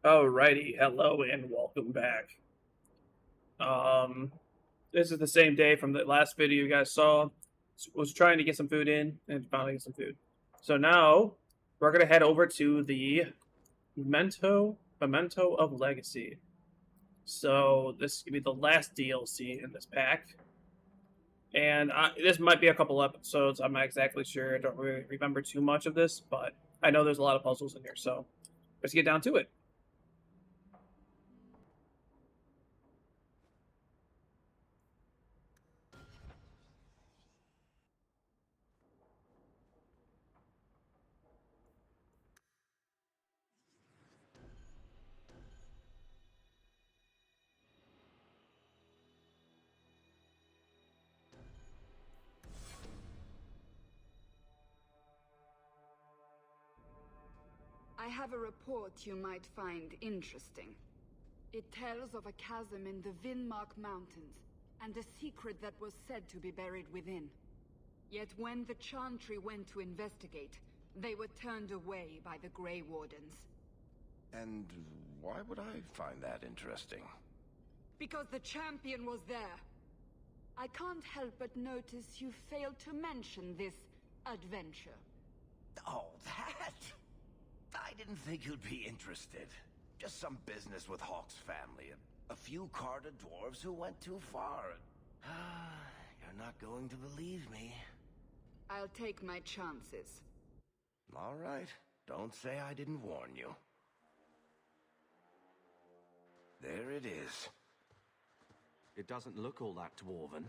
Alrighty, hello and welcome back. Um, this is the same day from the last video you guys saw. Was trying to get some food in and finally get some food. So now we're gonna head over to the Memento of Legacy. So this is gonna be the last DLC in this pack, and this might be a couple episodes. I'm not exactly sure. I don't really remember too much of this, but I know there's a lot of puzzles in here. So let's get down to it. I have a report you might find interesting. It tells of a chasm in the Vinmark Mountains, and a secret that was said to be buried within. Yet when the Chantry went to investigate, they were turned away by the Grey Wardens. And why would I find that interesting? Because the champion was there. I can't help but notice you failed to mention this adventure. Oh, that? I didn't think you'd be interested. Just some business with Hawk's family. A few Carter dwarves who went too far. You're not going to believe me. I'll take my chances. All right. Don't say I didn't warn you. There it is. It doesn't look all that dwarven.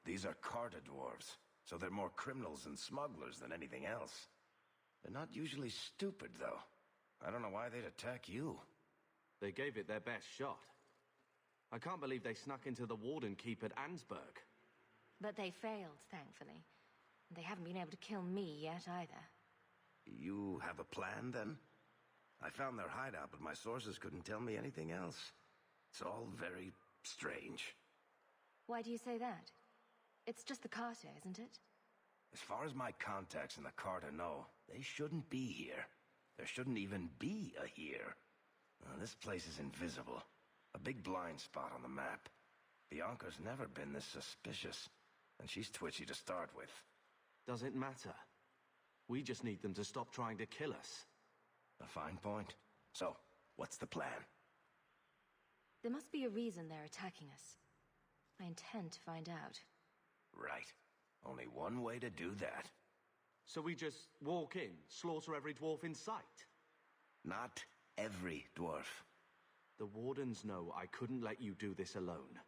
These are Carter dwarves, so they're more criminals and smugglers than anything else. They're not usually stupid, though. I don't know why they'd attack you. They gave it their best shot. I can't believe they snuck into the Warden Keep at Ansburg. But they failed, thankfully. They haven't been able to kill me yet, either. You have a plan, then? I found their hideout, but my sources couldn't tell me anything else. It's all very strange. Why do you say that? It's just the Carter, isn't it? As far as my contacts in the Carter know, they shouldn't be here. There shouldn't even be a here. This place is invisible. A big blind spot on the map. Bianca's never been this suspicious, and she's twitchy to start with. Does it matter? We just need them to stop trying to kill us. A fine point. So, what's the plan? There must be a reason they're attacking us. I intend to find out. Right. Only one way to do that. So we just walk in, slaughter every dwarf in sight? Not every dwarf. The Wardens know I couldn't let you do this alone.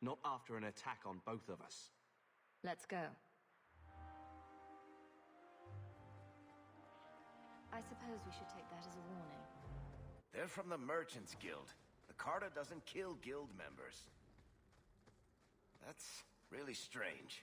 Not after an attack on both of us. Let's go. I suppose we should take that as a warning. They're from the Merchants Guild. The Carter doesn't kill guild members. That's really strange.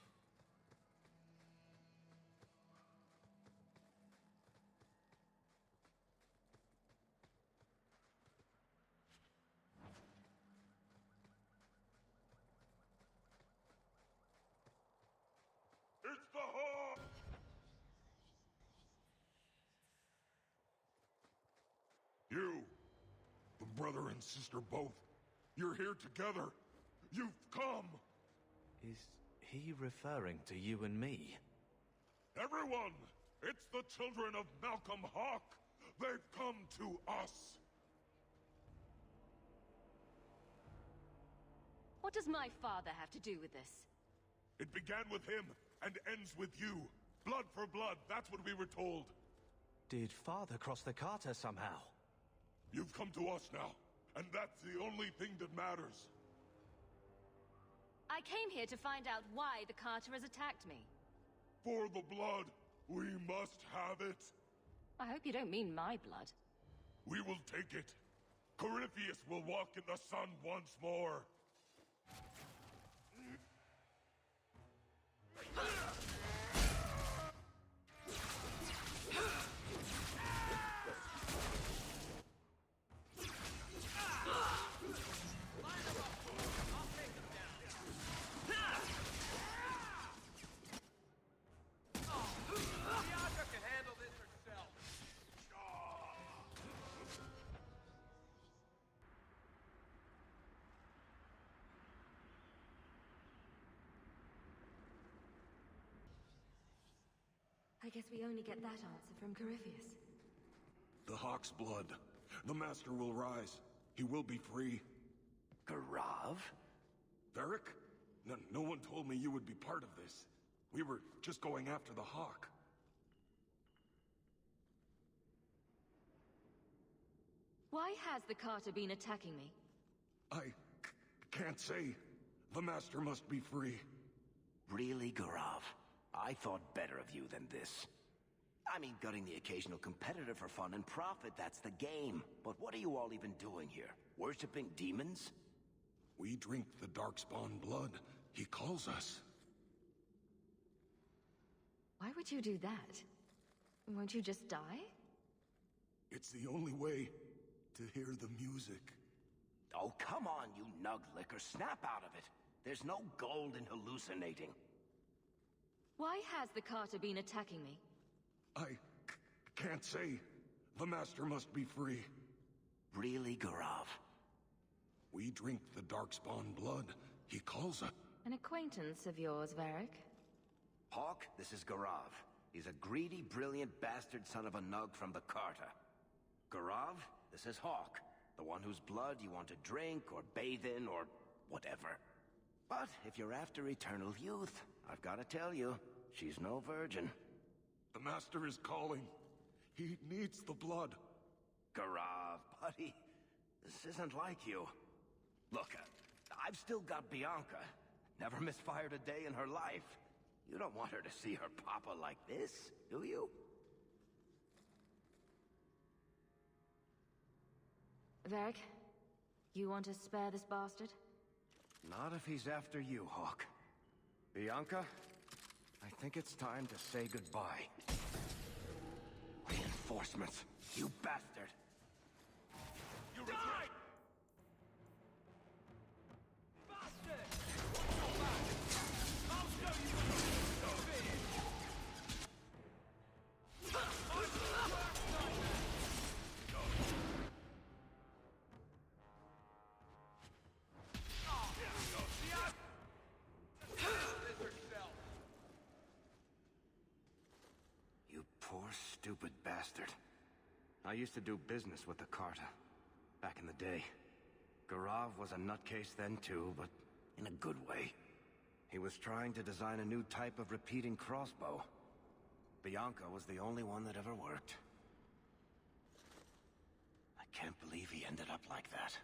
It's the Hawk! You, the brother and sister both, you're here together. You've come! Is he referring to you and me? Everyone! It's the children of Malcolm Hawk! They've come to us! What does my father have to do with this? It began with him and ends with you. Blood for blood, that's what we were told. Did Father cross the Carter somehow? You've come to us now, and that's the only thing that matters. I came here to find out why the Carter has attacked me. For the blood, we must have it. I hope you don't mean my blood. We will take it. Corypheus will walk in the sun once more. I guess we only get that answer from Corypheus. The Hawk's blood. The Master will rise. He will be free. Garav? Varric? No one told me you would be part of this. We were just going after the Hawk. Why has the Carter been attacking me? Can't say. The Master must be free. Really, Garav? I thought better of you than this. I mean, gutting the occasional competitor for fun and profit, that's the game. But what are you all even doing here? Worshipping demons? We drink the Darkspawn blood. He calls us. Why would you do that? Won't you just die? It's the only way to hear the music. Oh, come on, you nug licker. Snap out of it. There's no gold in hallucinating. Why has the Carter been attacking me? Can't say. The Master must be free. Really, Garav? We drink the Darkspawn blood. He calls us. An acquaintance of yours, Varric? Hawk, this is Garav. He's a greedy, brilliant bastard son of a nug from the Carter. Garav, this is Hawk. The one whose blood you want to drink, or bathe in, or whatever. But if you're after eternal youth, I've got to tell you, she's no virgin. The Master is calling. He needs the blood. Garav, buddy, this isn't like you. Look, I've still got Bianca. Never misfired a day in her life. You don't want her to see her papa like this, do you? Varric, you want to spare this bastard? Not if he's after you, Hawk. Bianca, I think it's time to say goodbye. Reinforcements, you bastard! You die! Bastard! I'll show you what so big! You poor, stupid bastard. I used to do business with the Carter. Back in the day. Garav was a nutcase then too, but in a good way. He was trying to design a new type of repeating crossbow. Bianca was the only one that ever worked. I can't believe he ended up like that.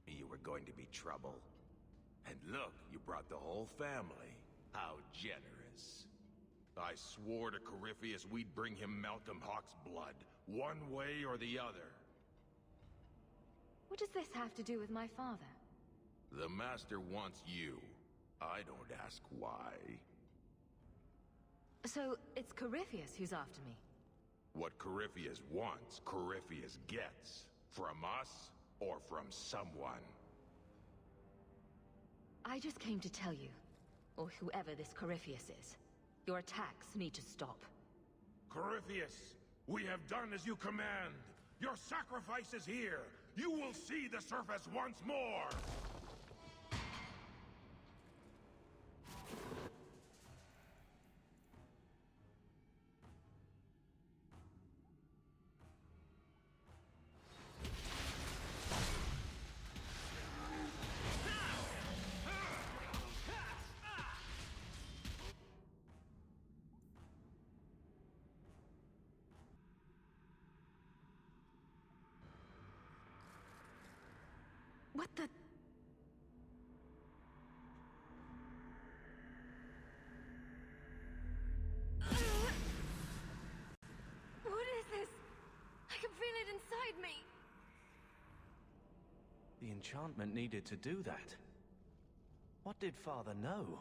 You were going to be trouble. And look, you brought the whole family. How generous. I swore to Corypheus we'd bring him Malcolm Hawk's blood, one way or the other. What does this have to do with my father? The Master wants you. I don't ask why. So, it's Corypheus who's after me? What Corypheus wants, Corypheus gets. From us, or from someone. I just came to tell you, or whoever this Corypheus is, your attacks need to stop. Corypheus, we have done as you command. Your sacrifice is here. You will see the surface once more. What the... What is this? I can feel it inside me. The enchantment needed to do that. What did Father know?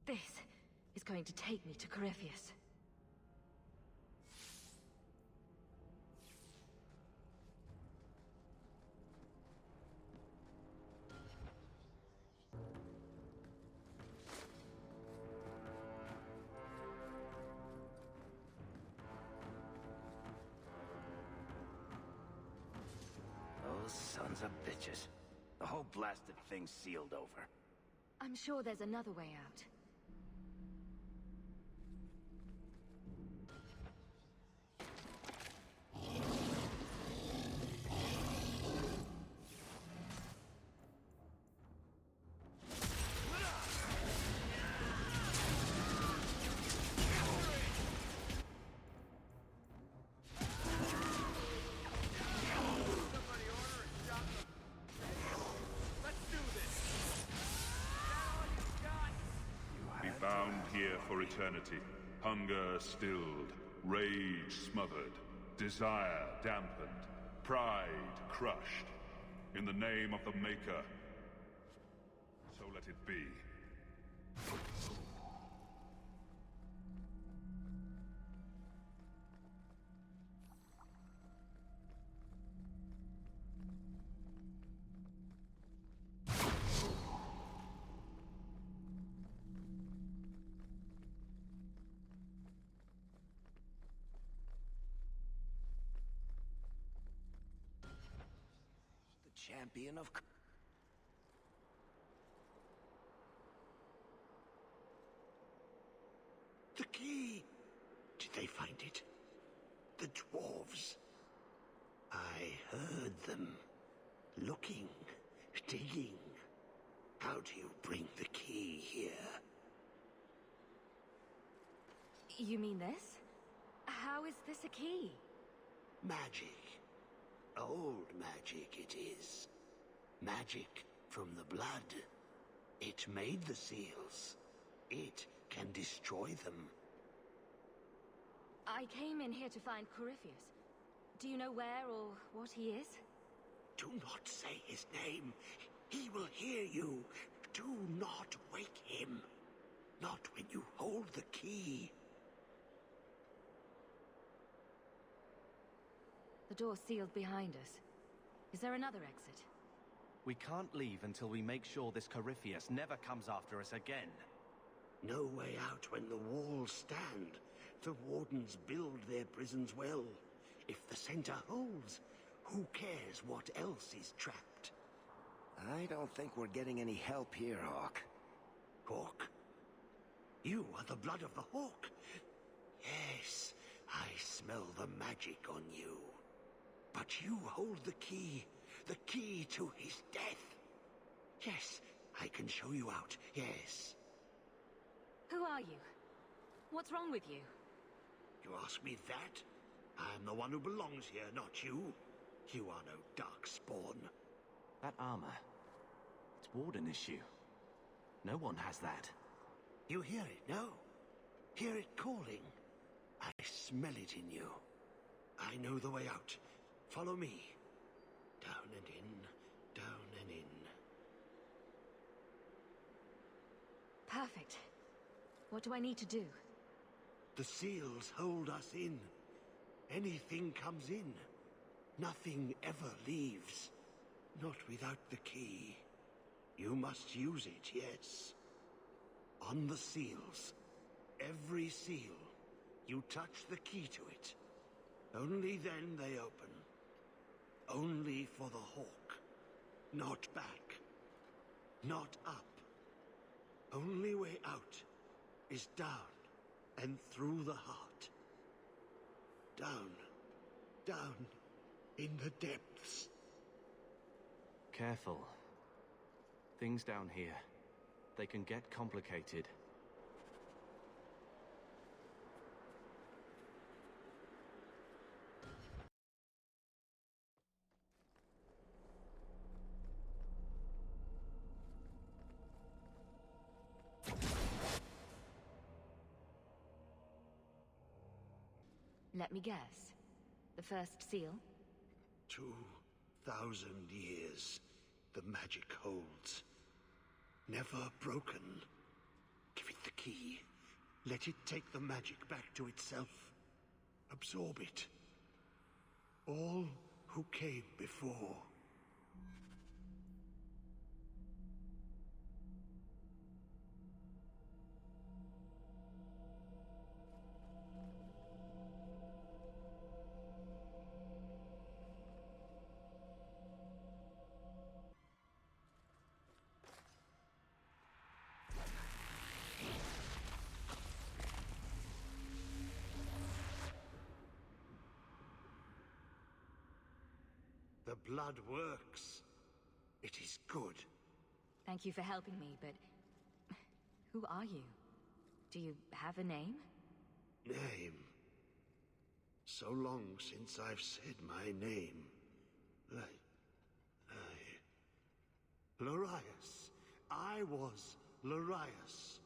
This is going to take me to Corypheus. of bitches. The whole blasted thing's sealed over. I'm sure there's another way out. Be bound here for eternity. Hunger stilled, rage smothered, desire dampened, pride crushed. In the name of the Maker. So let it be. The champion of... The key! Did they find it? The dwarves. I heard them. Looking, digging. How do you bring the key here? You mean this? How is this a key? Magic. Old magic it is. Magic from the blood. It made the seals. It can destroy them. I came in here to find Corypheus. Do you know where or what he is? Do not say his name. He will hear you. Do not wake him. Not when you hold the key. The door's sealed behind us. Is there another exit? We can't leave until we make sure this Corypheus never comes after us again. No way out when the walls stand. The wardens build their prisons well. If the center holds, who cares what else is trapped? I don't think we're getting any help here, Hawk. Hawk? You are the blood of the Hawk. Yes, I smell the magic on you. But you hold the key to his death. Yes, I can show you out, yes. Who are you? What's wrong with you? You ask me that? I'm the one who belongs here, not you. You are no dark spawn. That armor, it's Warden issue. No one has that. You hear it, no? Hear it calling. I smell it in you. I know the way out. Follow me. Down and in, down and in. Perfect. What do I need to do? The seals hold us in. Anything comes in. Nothing ever leaves. Not without the key. You must use it, yes. On the seals. Every seal. You touch the key to it. Only then they open. Only for the Hawk. Not back. Not up. Only way out is down and through the heart. Down. Down in the depths. Careful. Things down here, they can get complicated. Let me guess. The first seal? 2,000 years the magic holds. Never broken. Give it the key. Let it take the magic back to itself. Absorb it. All who came before. blood works. It is good. Thank you for helping me, but... who are you? Do you have a name? Name? So long since I've said my name. Larius. I was Larius.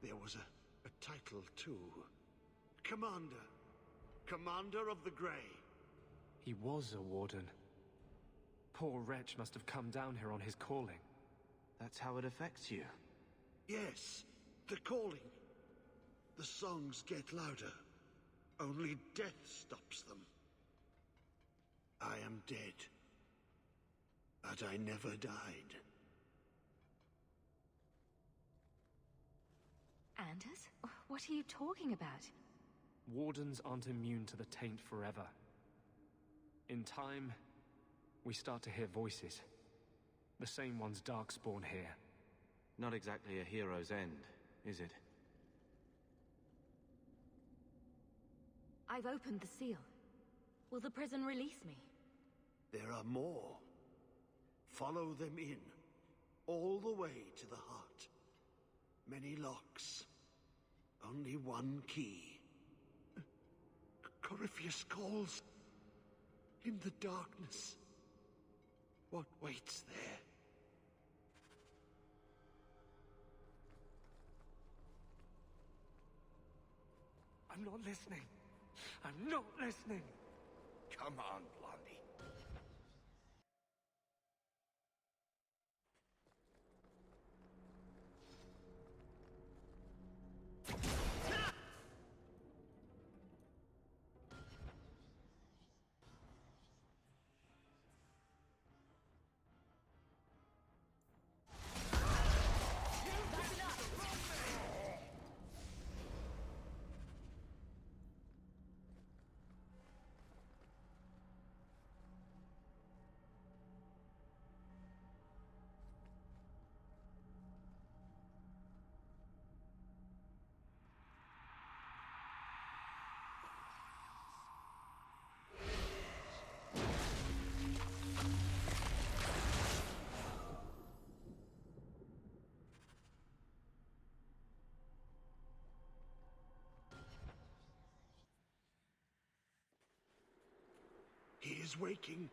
There was a title, too. Commander. Commander of the Grey. He was a warden. Poor wretch must have come down here on his calling. That's how it affects you. Yes, the calling. The songs get louder. Only death stops them. I am dead. But I never died. Anders? What are you talking about? Wardens aren't immune to the taint forever. In time, we start to hear voices. The same ones Darkspawn hear. Not exactly a hero's end, is it? I've opened the seal. Will the prison release me? There are more. Follow them in. All the way to the heart. Many locks. Only one key. Corypheus calls. In the darkness. What waits there? I'm not listening. I'm not listening. Come on, Blondie. He is waking.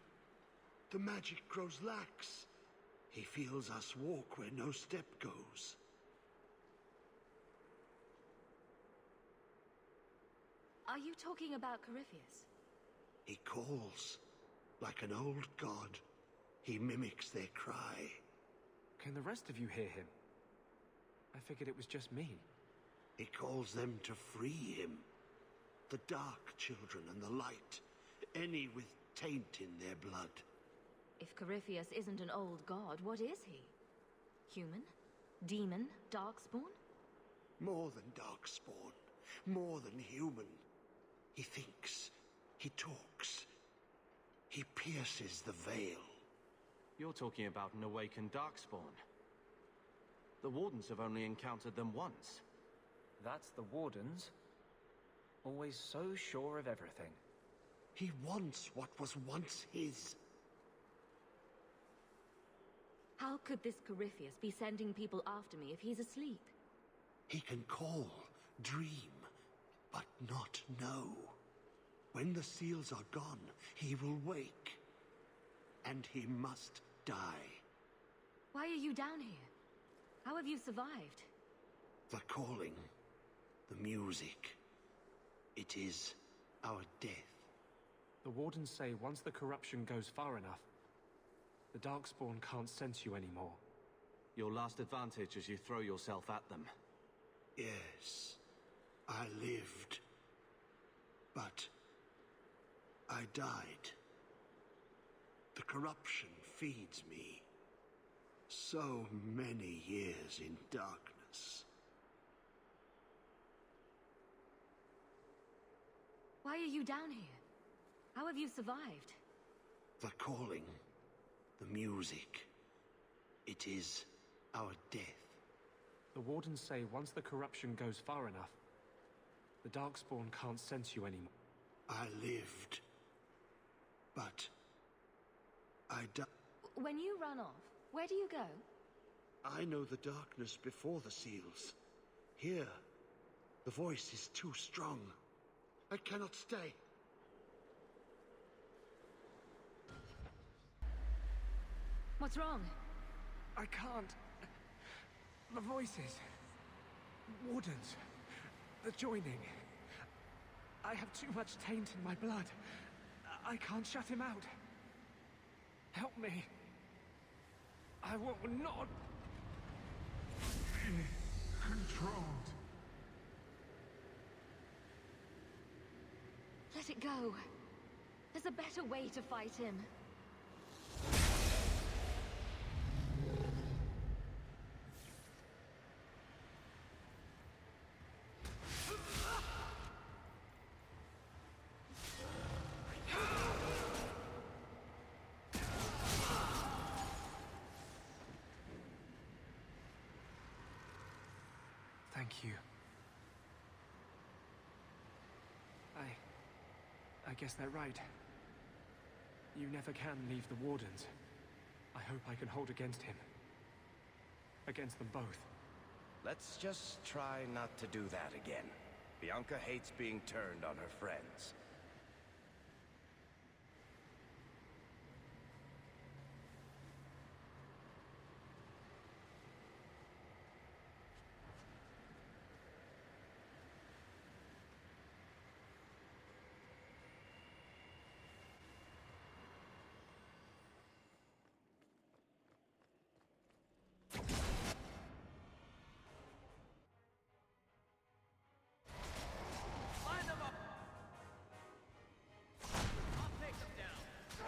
The magic grows lax. He feels us walk where no step goes. Are you talking about Corypheus? He calls. Like an old god. He mimics their cry. Can the rest of you hear him? I figured it was just me. He calls them to free him. The dark children and the light. Any with taint in their blood. If Corypheus isn't an old god, what is he? Human? Demon? Darkspawn? More than darkspawn. More than human. He thinks. He talks. He pierces the veil. You're talking about an awakened Darkspawn. The Wardens have only encountered them once. That's the Wardens. Always so sure of everything. He wants what was once his. How could this Corypheus be sending people after me if he's asleep? He can call, dream, but not know. When the seals are gone, he will wake. And he must die. Why are you down here? How have you survived? The calling, the music. It is our death. The Wardens say once the corruption goes far enough, the Darkspawn can't sense you anymore. Your last advantage is you throw yourself at them. Yes, I lived. But I died. The corruption feeds me. So many years in darkness. Why are you down here? How have you survived? The calling, the music. It is our death. The Wardens say once the corruption goes far enough, the Darkspawn can't sense you anymore. I lived. But When you run off, where do you go? I know the darkness before the seals. Here, the voice is too strong. I cannot stay. What's wrong? I can't. The voices. Wardens. The joining. I have too much taint in my blood. I can't shut him out. Help me. I will not be controlled. Let it go. There's a better way to fight him. Thank you. I guess they're right. You never can leave the Wardens. I hope I can hold against him. Against them both. Let's just try not to do that again. Bianca hates being turned on her friends.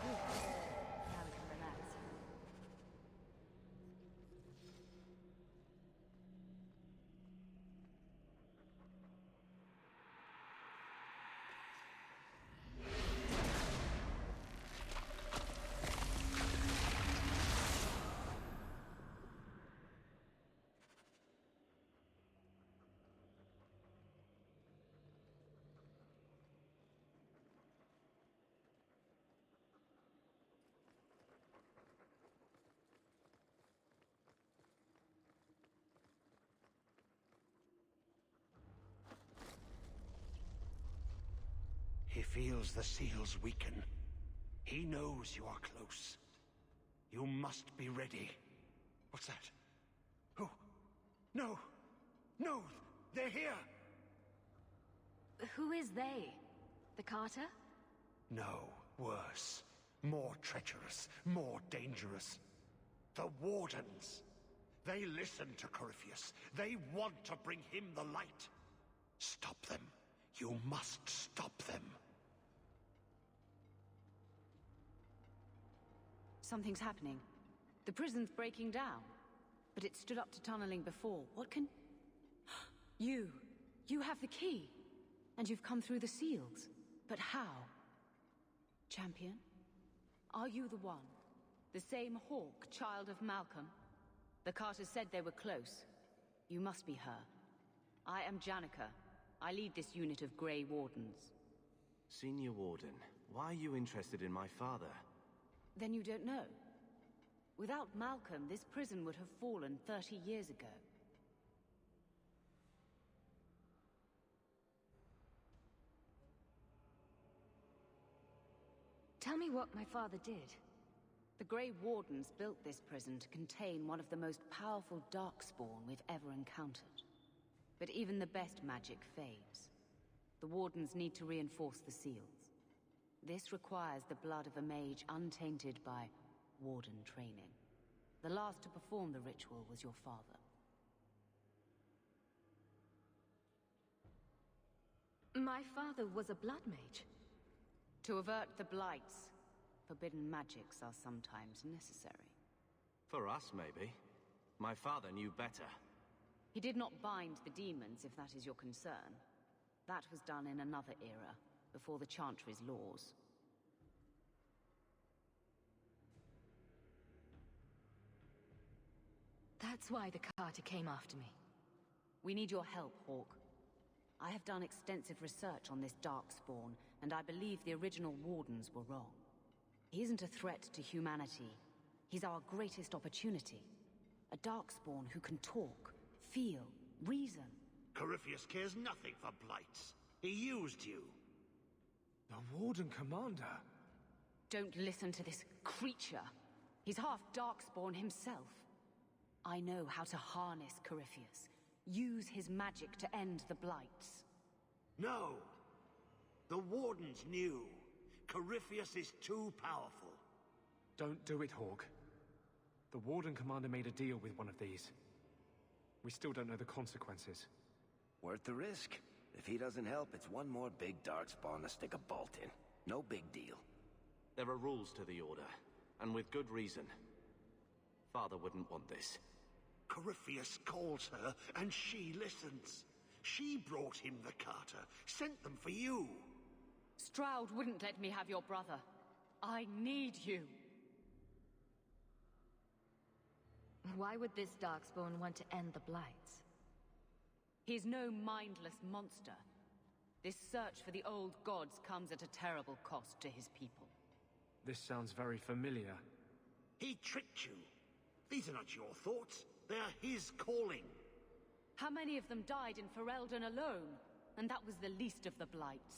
Now we can relax. He feels the seals weaken. He knows you are close. You must be ready. What's that? Oh, no! No! They're here! Who is they? The Carter? No, worse. More treacherous, more dangerous. The Wardens. They listen to Corypheus. They want to bring him the light. Stop them. You must stop them. Something's happening. The prison's breaking down. But it stood up to tunneling before. What can... You! You have the key! And you've come through the seals. But how? Champion? Are you the one? The same Hawk, child of Malcolm? The Carters said they were close. You must be her. I am Janica. I lead this unit of Grey Wardens. Senior Warden, why are you interested in my father? Then you don't know. Without Malcolm, this prison would have fallen 30 years ago. Tell me what my father did. The Grey Wardens built this prison to contain one of the most powerful Darkspawn we've ever encountered. But even the best magic fades. The Wardens need to reinforce the seals. This requires the blood of a mage untainted by Warden training. The last to perform the ritual was your father. My father was a blood mage. To avert the blights, forbidden magics are sometimes necessary. For us, maybe. My father knew better. He did not bind the demons, if that is your concern. That was done in another era, before the Chantry's laws. That's why the Carter came after me. We need your help, Hawk. I have done extensive research on this Darkspawn, and I believe the original Wardens were wrong. He isn't a threat to humanity. He's our greatest opportunity. A Darkspawn who can talk, feel, reason. Corypheus cares nothing for blights. He used you. The Warden Commander? Don't listen to this creature. He's half Darkspawn himself. I know how to harness Corypheus. Use his magic to end the blights. No. The Wardens knew. Corypheus is too powerful. Don't do it, Hawk. The Warden Commander made a deal with one of these. We still don't know the consequences. Worth the risk. If he doesn't help, it's one more big darkspawn to stick a bolt in. No big deal. There are rules to the Order, and with good reason. Father wouldn't want this. Corypheus calls her, and she listens. She brought him the Carter, sent them for you. Stroud wouldn't let me have your brother. I need you. Why would this Darkspawn want to end the Blights? He's no mindless monster. This search for the old gods comes at a terrible cost to his people. This sounds very familiar. He tricked you. These are not your thoughts. They are his calling. How many of them died in Ferelden alone? And that was the least of the blights.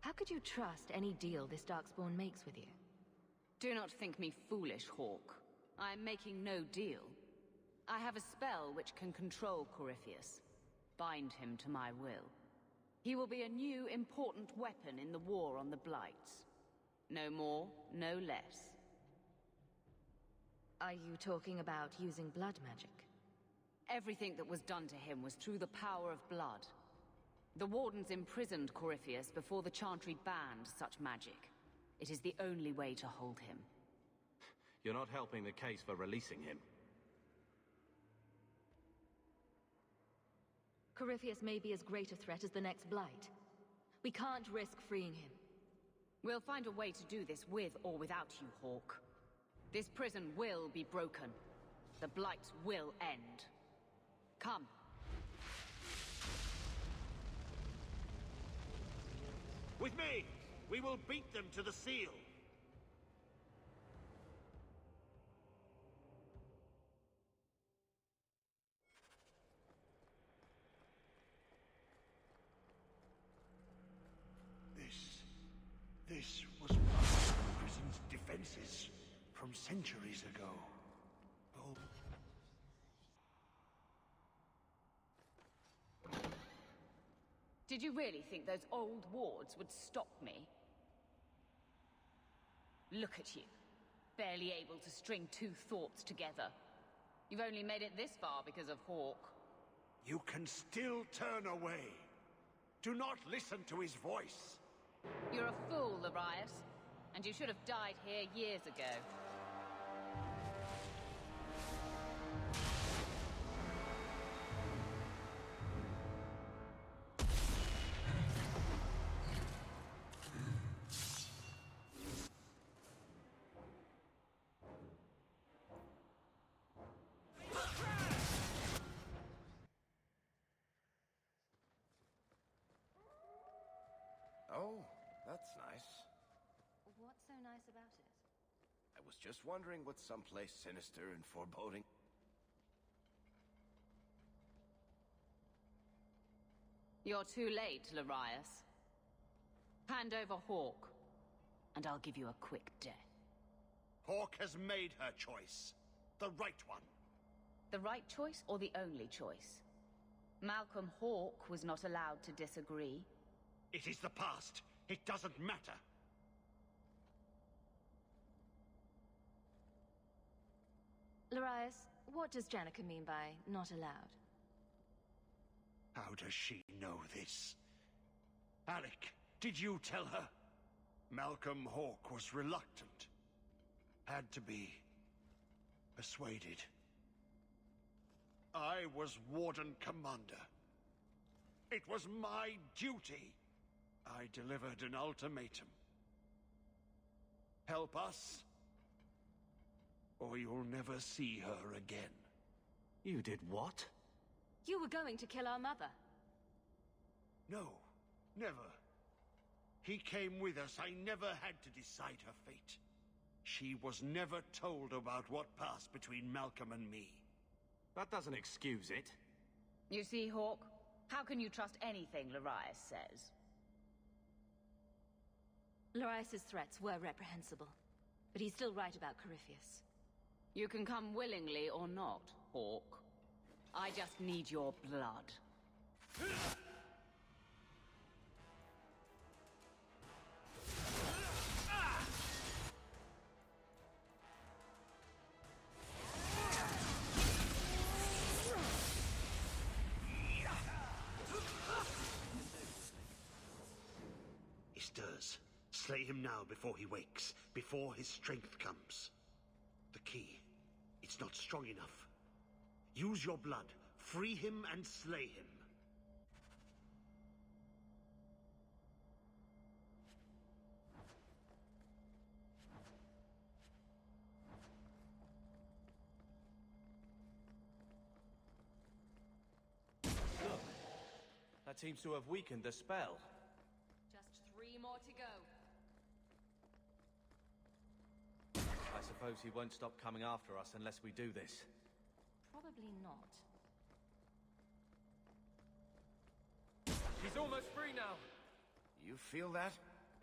How could you trust any deal this Darkspawn makes with you? Do not think me foolish, Hawk. I am making no deal. I have a spell which can control Corypheus. Bind him to my will. He will be a new, important weapon in the war on the Blights. No more, no less. Are you talking about using blood magic? Everything that was done to him was through the power of blood. The Wardens imprisoned Corypheus before the Chantry banned such magic. It is the only way to hold him. You're not helping the case for releasing him. Corypheus may be as great a threat as the next Blight. We can't risk freeing him. We'll find a way to do this with or without you, Hawk. This prison will be broken. The Blights will end. Come. With me! We will beat them to the seal! This was one of the prison's defenses from centuries ago. Oh. Did you really think those old wards would stop me? Look at you, barely able to string two thoughts together. You've only made it this far because of Hawk. You can still turn away. Do not listen to his voice. You're a fool, Larius, and you should have died here years ago. Oh, that's nice. What's so nice about it? I was just wondering what's someplace sinister and foreboding. You're too late, Larius. Hand over Hawk, and I'll give you a quick death. Hawk has made her choice. The right one. The right choice or the only choice? Malcolm Hawk was not allowed to disagree. It is the past. It doesn't matter. Larius, what does Janica mean by not allowed? How does she know this? Alec, did you tell her? Malcolm Hawk was reluctant. Had to be persuaded. I was Warden Commander. It was my duty. I delivered an ultimatum. Help us, or you'll never see her again. You did what? You were going to kill our mother. No, never. He came with us. I never had to decide her fate. She was never told about what passed between Malcolm and me. That doesn't excuse it. You see, Hawk? How can you trust anything Larius says? Larius's threats were reprehensible, but he's still right about Corypheus. You can come willingly or not, Hawk. I just need your blood. He stirs. Slay him now before he wakes, before his strength comes. The key. It's not strong enough. Use your blood. Free him and slay him. Look, that seems to have weakened the spell. Just 3 more to go. I suppose he won't stop coming after us unless we do this. Probably not. He's almost free now. You feel that?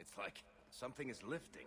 It's like something is lifting.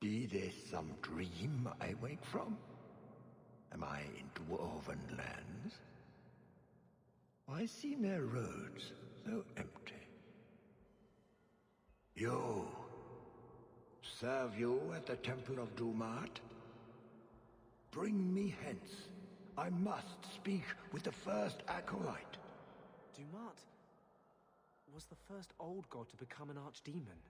Be this some dream I wake from? Am I in dwarven lands? Why seem their roads so empty? You! Serve you at the Temple of Dumat? Bring me hence. I must speak with the first acolyte. Dumat was the first old god to become an archdemon.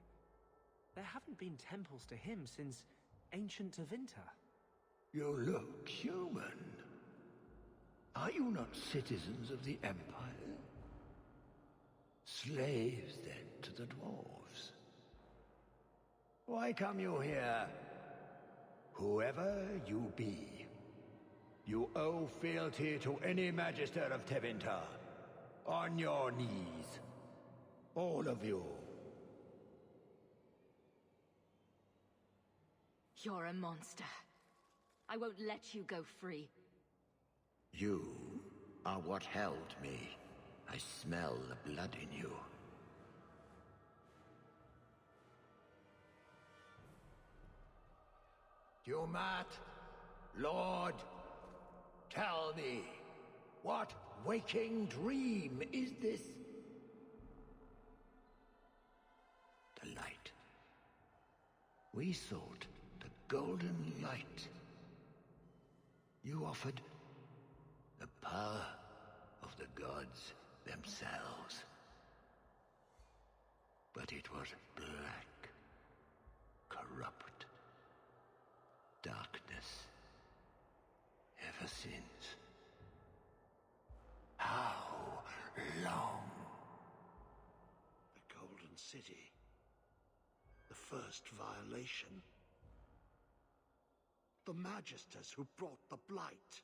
There haven't been temples to him since ancient Tevinter. You look human. Are you not citizens of the Empire? Slaves, then, to the dwarves? Why come you here? Whoever you be, you owe fealty to any magister of Tevinter. On your knees. All of you. You're a monster. I won't let you go free. You are what held me. I smell the blood in you. Dumat, Lord, tell me, what waking dream is this? The light. We sought the golden light. You offered the power of the gods themselves. But it was black, corrupt, darkness, ever since. How long? The Golden City. The first violation. The Magisters who brought the Blight.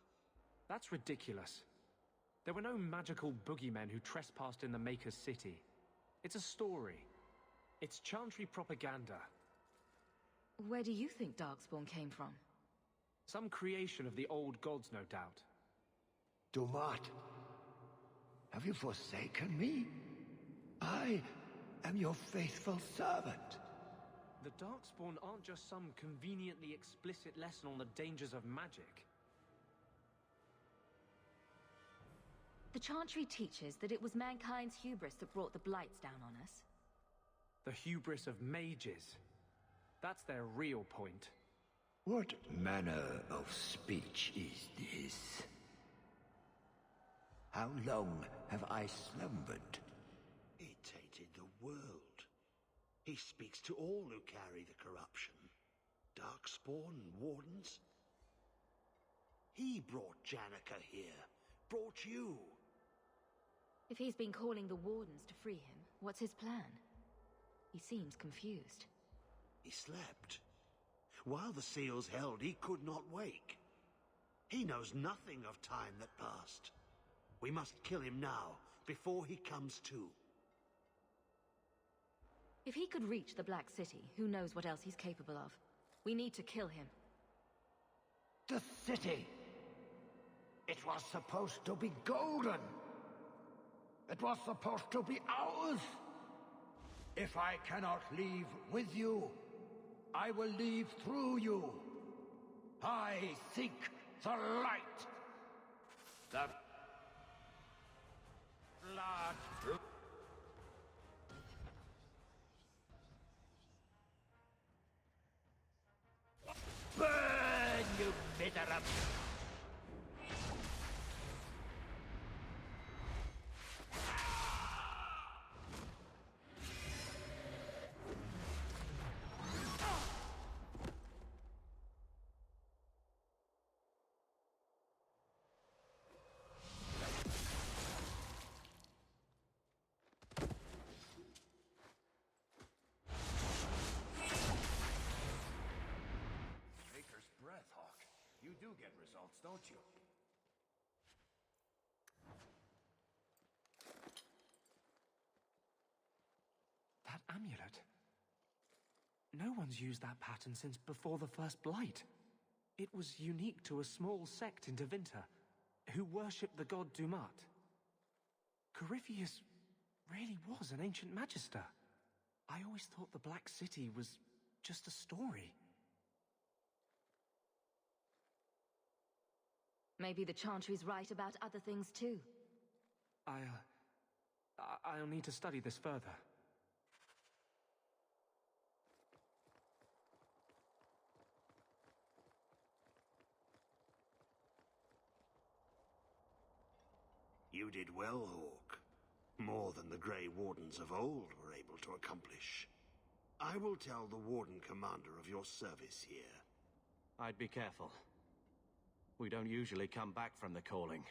That's ridiculous. There were no magical boogeymen who trespassed in the Maker's City. It's a story. It's Chantry propaganda. Where do you think Darkspawn came from? Some creation of the old gods, no doubt. Dumat, have you forsaken me? I am your faithful servant. The Darkspawn aren't just some conveniently explicit lesson on the dangers of magic. The Chantry teaches that it was mankind's hubris that brought the blights down on us. The hubris of mages. That's their real point. What manner of speech is this? How long have I slumbered? He tainted the world. He speaks to all who carry the corruption. Darkspawn and Wardens. He brought Janica here. Brought you. If he's been calling the Wardens to free him, what's his plan? He seems confused. He slept. While the seals held, he could not wake. He knows nothing of time that passed. We must kill him now, before he comes to. If he could reach the Black City, who knows what else he's capable of? We need to kill him. The city! It was supposed to be golden! It was supposed to be ours! If I cannot leave with you, I will leave through you. I seek the light. The blood. Burn, you miserable! You do get results, don't you? That amulet. No one's used that pattern since before the first blight. It was unique to a small sect in Tevinter, who worshipped the god Dumat. Corypheus really was an ancient magister. I always thought the Black City was just a story. Maybe the Chantry's right about other things too. I'll need to study this further. You did well, Hawk. More than the Grey Wardens of old were able to accomplish. I will tell the Warden Commander of your service here. I'd be careful. We don't usually come back from the calling.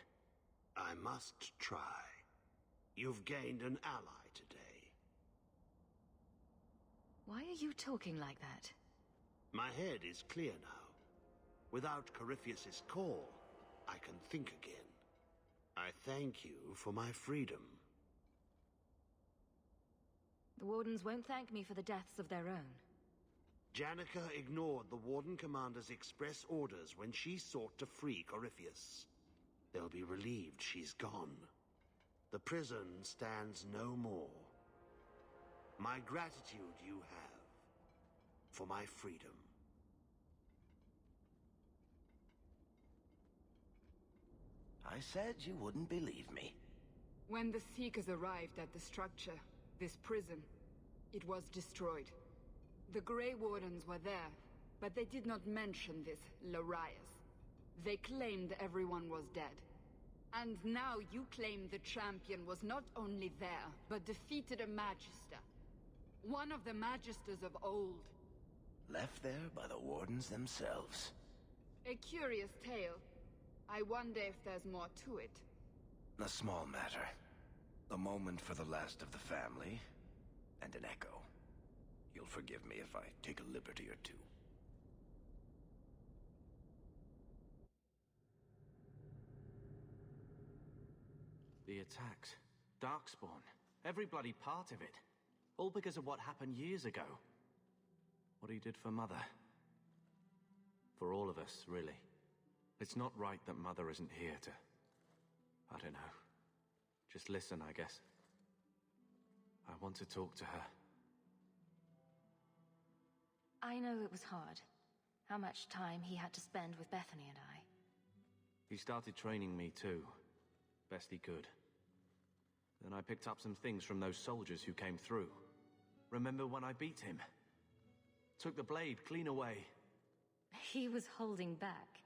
I must try. You've gained an ally today. Why are you talking like that? My head is clear now. Without Corypheus's call, I can think again. I thank you for my freedom. The Wardens won't thank me for the deaths of their own. Janica ignored the Warden Commander's express orders when she sought to free Corypheus. They'll be relieved she's gone. The prison stands no more. My gratitude you have for my freedom. I said you wouldn't believe me. When the Seekers arrived at the structure, this prison, it was destroyed. The Grey Wardens were there, but they did not mention this Larius. They claimed everyone was dead. And now you claim the champion was not only there, but defeated a Magister. One of the Magisters of old. Left there by the Wardens themselves. A curious tale. I wonder if there's more to it. A small matter. A moment for the last of the family, and an echo. You'll forgive me if I take a liberty or two. The attacks. Darkspawn. Every bloody part of it. All because of what happened years ago. What he did for Mother. For all of us, really. It's not right that Mother isn't here to I don't know. Just listen, I guess. I want to talk to her. I know it was hard. How much time he had to spend with Bethany and I. He started training me too. Best he could. Then I picked up some things from those soldiers who came through. Remember when I beat him? Took the blade clean away. He was holding back.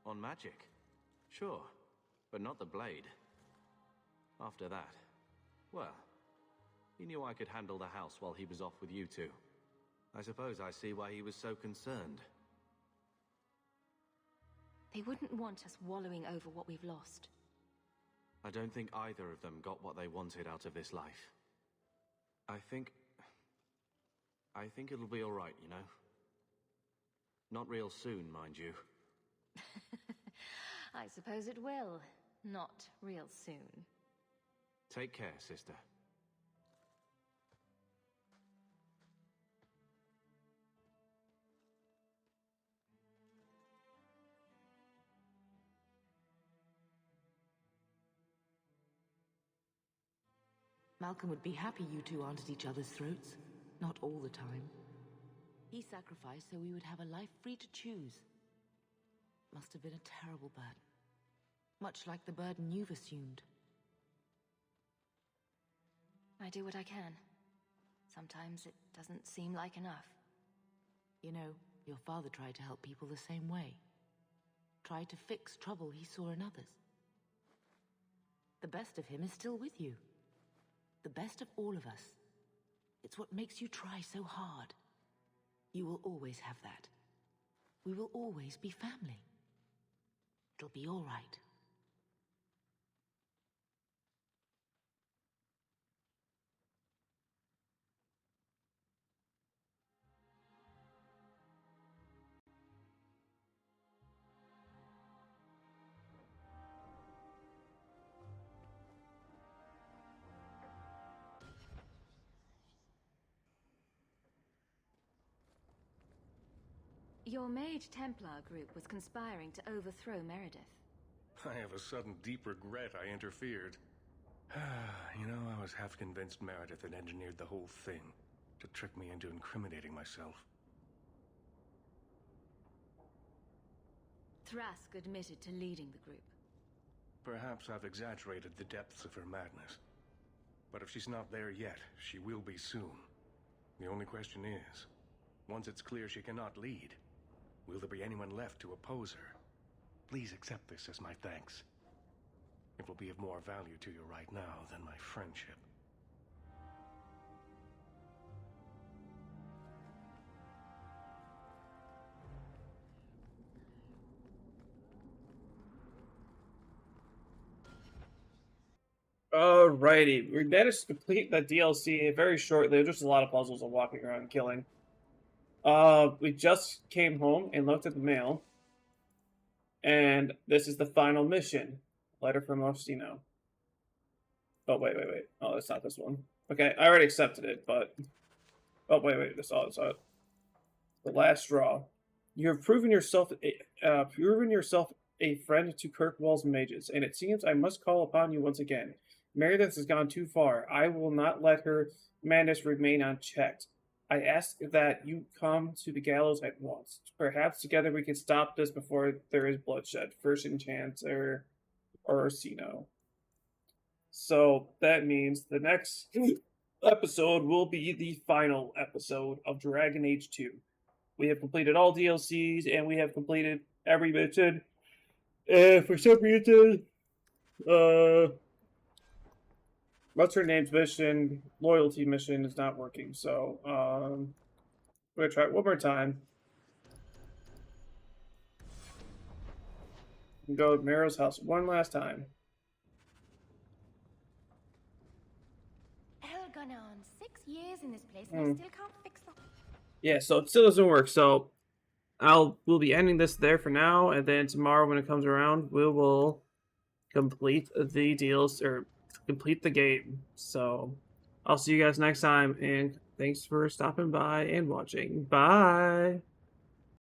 On magic? Sure, but not the blade. After that, well, he knew I could handle the house while he was off with you two. I suppose I see why he was so concerned. They wouldn't want us wallowing over what we've lost. I don't think either of them got what they wanted out of this life. I think it'll be all right, you know? Not real soon, mind you. I suppose it will. Not real soon. Take care, sister. Malcolm would be happy you two aren't at each other's throats. Not all the time. He sacrificed so we would have a life free to choose. Must have been a terrible burden. Much like the burden you've assumed. I do what I can. Sometimes it doesn't seem like enough. You know, your father tried to help people the same way. Tried to fix trouble he saw in others. The best of him is still with you. The best of all of us. It's what makes you try so hard. You will always have that. We will always be family. It'll be all right. Your Mage Templar group was conspiring to overthrow Meredith. I have a sudden deep regret I interfered. You know, I was half convinced Meredith had engineered the whole thing to trick me into incriminating myself. Thrask admitted to leading the group. Perhaps I've exaggerated the depths of her madness. But if she's not there yet, she will be soon. The only question is, once it's clear she cannot lead, will there be anyone left to oppose her? Please accept this as my thanks. It will be of more value to you right now than my friendship. Alrighty, we managed to complete that DLC very shortly. There's just a lot of puzzles of walking around and killing. We just came home and looked at the mail. And this is the final mission. Letter from Orsino. Oh, wait. Oh, that's not this one. Okay, I already accepted it, but... Oh, wait, that's all. The last straw. You have proven yourself a friend to Kirkwall's mages, and it seems I must call upon you once again. Meredith has gone too far. I will not let her madness remain unchecked. I ask that you come to the gallows at once. Perhaps together we can stop this before there is bloodshed. First Enchanter Orsino. So that means the next episode will be the final episode of Dragon Age 2. We have completed all DLCs and we have completed every mission. And for some reason, what's her name's mission, loyalty mission, is not working. So, we're gonna try it one more time. And go to Meryl's house one last time. Hell, gone on 6 years in this place, and I still can't fix them. Yeah, so it still doesn't work. So, we'll be ending this there for now, and then tomorrow when it comes around, we will complete the deals or complete the game. So, I'll see you guys next time, and thanks for stopping by and watching. Bye!